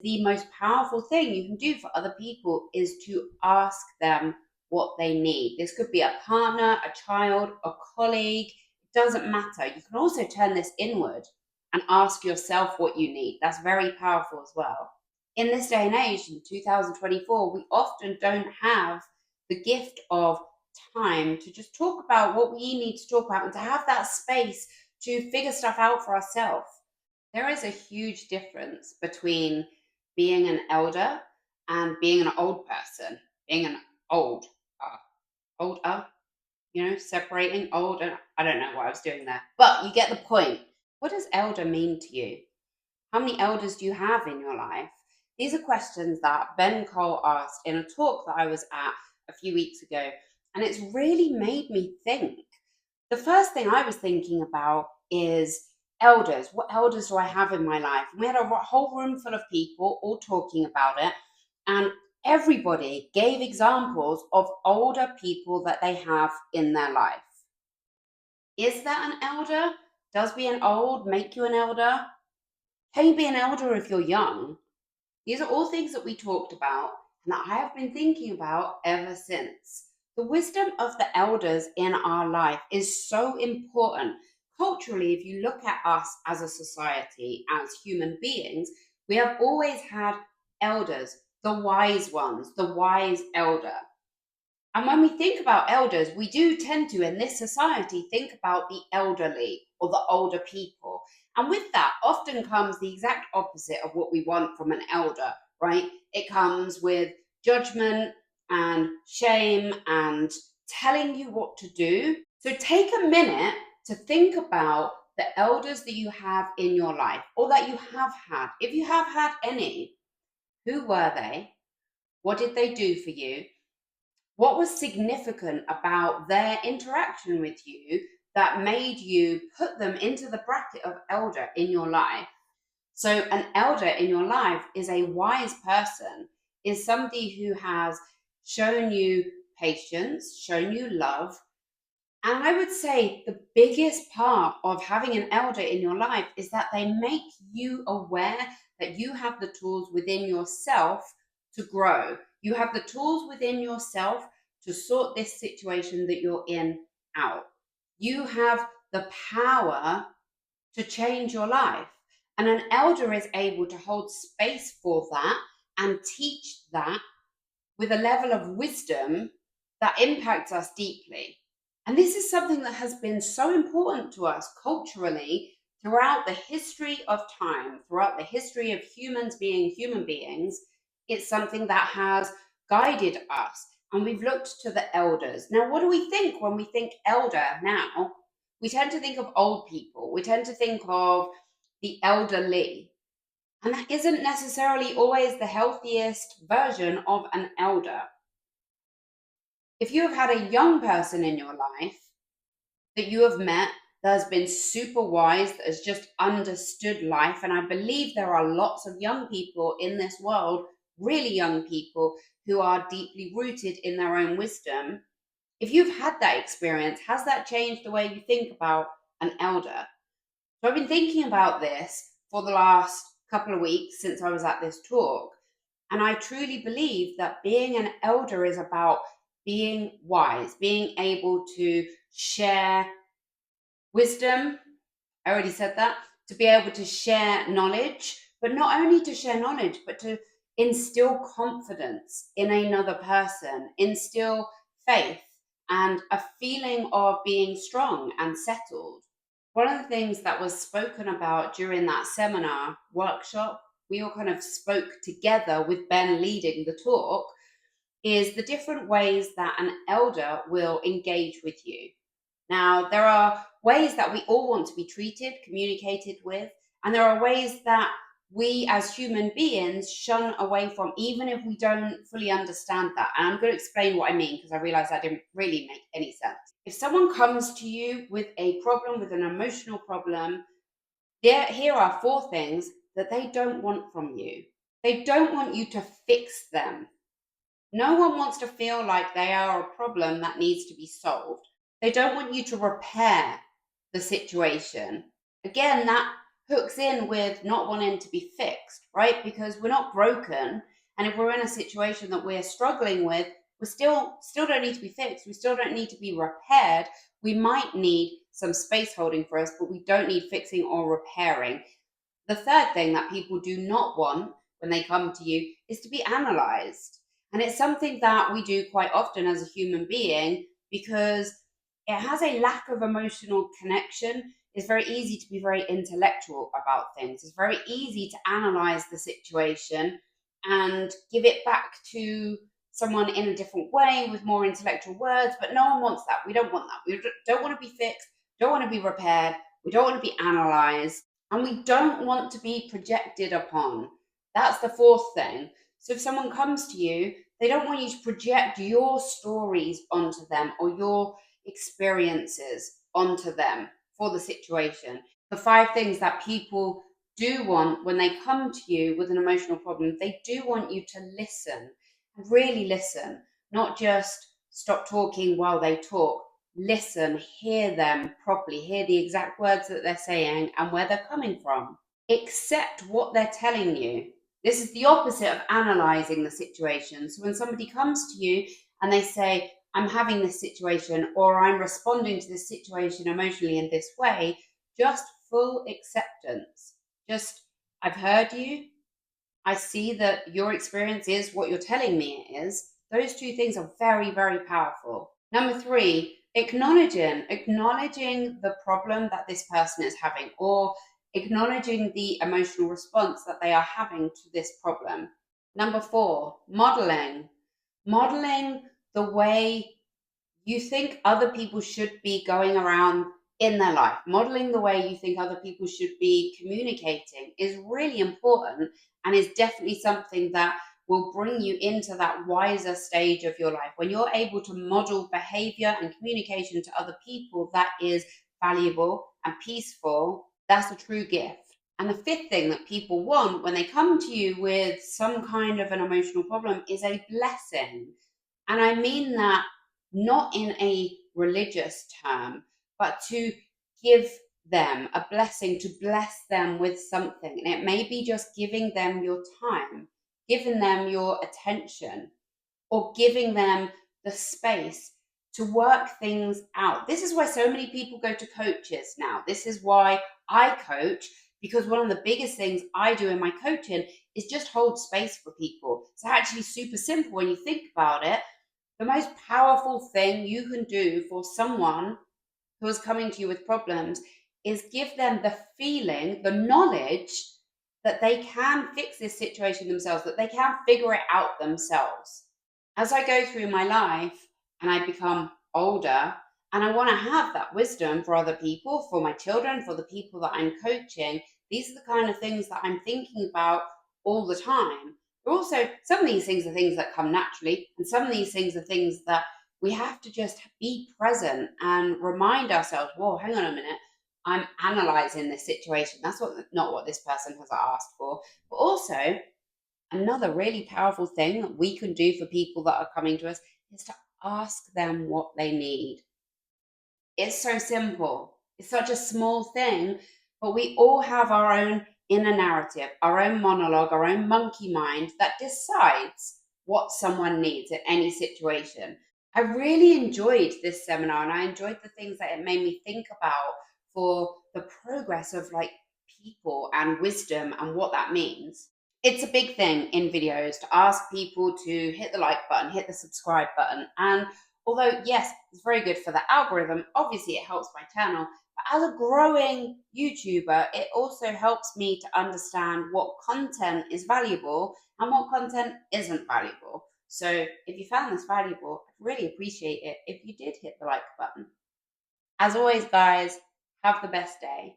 The most powerful thing you can do for other people is to ask them what they need. This could be a partner, a child, a colleague, it doesn't matter. You can also turn this inward and ask yourself what you need. That's very powerful as well. In this day and age, in 2024, we often don't have the gift of time to just talk about what we need to talk about and to have that space to figure stuff out for ourselves. There is a huge difference between being an elder and being an old person. Being an older, separating old and I don't know what I was doing there, but you get the point. What does elder mean to you? How many elders do you have in your life? These are questions that Ben Cole asked in a talk that I was at a few weeks ago, and it's really made me think. The first thing I was thinking about is elders. What elders do I have in my life? And we had a whole room full of people all talking about it, and everybody gave examples of older people that they have in their life. Is that an elder? Does being old make you an elder? Can you be an elder if you're young? These are all things that we talked about and that I have been thinking about ever since. The wisdom of the elders in our life is so important. Culturally, if you look at us as a society, as human beings, we have always had elders, the wise ones, the wise elder. And when we think about elders, we do tend to, in this society, think about the elderly or the older people. And with that often comes the exact opposite of what we want from an elder, right? It comes with judgment and shame and telling you what to do. So take a minute to think about the elders that you have in your life or that you have had. If you have had any, who were they? What did they do for you? What was significant about their interaction with you that made you put them into the bracket of elder in your life? So, an elder in your life is a wise person, is somebody who has shown you patience, shown you love. And I would say the biggest part of having an elder in your life is that they make you aware that you have the tools within yourself to grow. You have the tools within yourself to sort this situation that you're in out. You have the power to change your life. And an elder is able to hold space for that and teach that with a level of wisdom that impacts us deeply. And this is something that has been so important to us culturally throughout the history of time, throughout the history of humans being human beings. It's something that has guided us. And we've looked to the elders. Now, what do we think when we think elder now? We tend to think of old people. We tend to think of the elderly. And that isn't necessarily always the healthiest version of an elder. If you have had a young person in your life that you have met that has been super wise, that has just understood life, and I believe there are lots of young people in this world, really young people, who are deeply rooted in their own wisdom. If you've had that experience, has that changed the way you think about an elder? So I've been thinking about this for the last couple of weeks since I was at this talk. And I truly believe that being an elder is about being wise, being able to share wisdom. I already said that. To be able to share knowledge, but not only to share knowledge, but to instill confidence in another person, instill faith and a feeling of being strong and settled. One of the things that was spoken about during that seminar workshop, we all kind of spoke together with Ben leading the talk, is the different ways that an elder will engage with you. Now, there are ways that we all want to be treated, communicated with, and there are ways that we as human beings shun away from, even if we don't fully understand that. And I'm going to explain what I mean because I realize that didn't really make any sense. If someone comes to you with a problem, with an emotional problem, here are 4 things that they don't want from you. They don't want you to fix them. No one wants to feel like they are a problem that needs to be solved. They don't want you to repair the situation. Again, that hooks in with not wanting to be fixed, right? Because we're not broken. And if we're in a situation that we're struggling with, we still don't need to be fixed. We still don't need to be repaired. We might need some space holding for us, but we don't need fixing or repairing. The third thing that people do not want when they come to you is to be analyzed. And it's something that we do quite often as a human being because it has a lack of emotional connection. It's very easy to be very intellectual about things. It's very easy to analyze the situation and give it back to someone in a different way with more intellectual words, but no one wants that. We don't want that. We don't want to be fixed, don't want to be repaired, we don't want to be analyzed, and we don't want to be projected upon. That's the fourth thing. So if someone comes to you, they don't want you to project your stories onto them or your experiences onto them for the situation. The five things that people do want when they come to you with an emotional problem, they do want you to listen, really listen, not just stop talking while they talk. Listen, hear them properly, hear the exact words that they're saying and where they're coming from. Accept what they're telling you. This is the opposite of analyzing the situation. So when somebody comes to you and they say, I'm having this situation or I'm responding to this situation emotionally in this way, just full acceptance. Just, I've heard you. I see that your experience is what you're telling me it is. Those two things are very, very powerful. Number three, acknowledging the problem that this person is having, or acknowledging the emotional response that they are having to this problem. Number four, modeling the way you think other people should be going around in their life. Modeling the way you think other people should be communicating is really important and is definitely something that will bring you into that wiser stage of your life. When you're able to model behavior and communication to other people that is valuable and peaceful, that's a true gift. And the fifth thing that people want when they come to you with some kind of an emotional problem is a blessing. And I mean that not in a religious term, but to give them a blessing, to bless them with something. And it may be just giving them your time, giving them your attention, or giving them the space to work things out. This is why so many people go to coaches now. This is why I coach, because one of the biggest things I do in my coaching is just hold space for people. It's actually super simple when you think about it. The most powerful thing you can do for someone who is coming to you with problems is give them the feeling, the knowledge that they can fix this situation themselves, that they can figure it out themselves. As I go through my life and I become older, and I want to have that wisdom for other people, for my children, for the people that I'm coaching, these are the kind of things that I'm thinking about all the time. But also, some of these things are things that come naturally, and some of these things are things that we have to just be present and remind ourselves, whoa, hang on a minute. I'm analyzing this situation. That's not what this person has asked for. But also, another really powerful thing that we can do for people that are coming to us is to ask them what they need. It's so simple. It's such a small thing, but we all have our own inner narrative, our own monologue, our own monkey mind that decides what someone needs in any situation. I really enjoyed this seminar and I enjoyed the things that it made me think about for the progress of like people and wisdom and what that means. It's a big thing in videos to ask people to hit the like button, hit the subscribe button. And although, yes, it's very good for the algorithm, obviously it helps my channel. But as a growing YouTuber, it also helps me to understand what content is valuable and what content isn't valuable. So if you found this valuable, I'd really appreciate it if you did hit the like button. As always, guys, have the best day.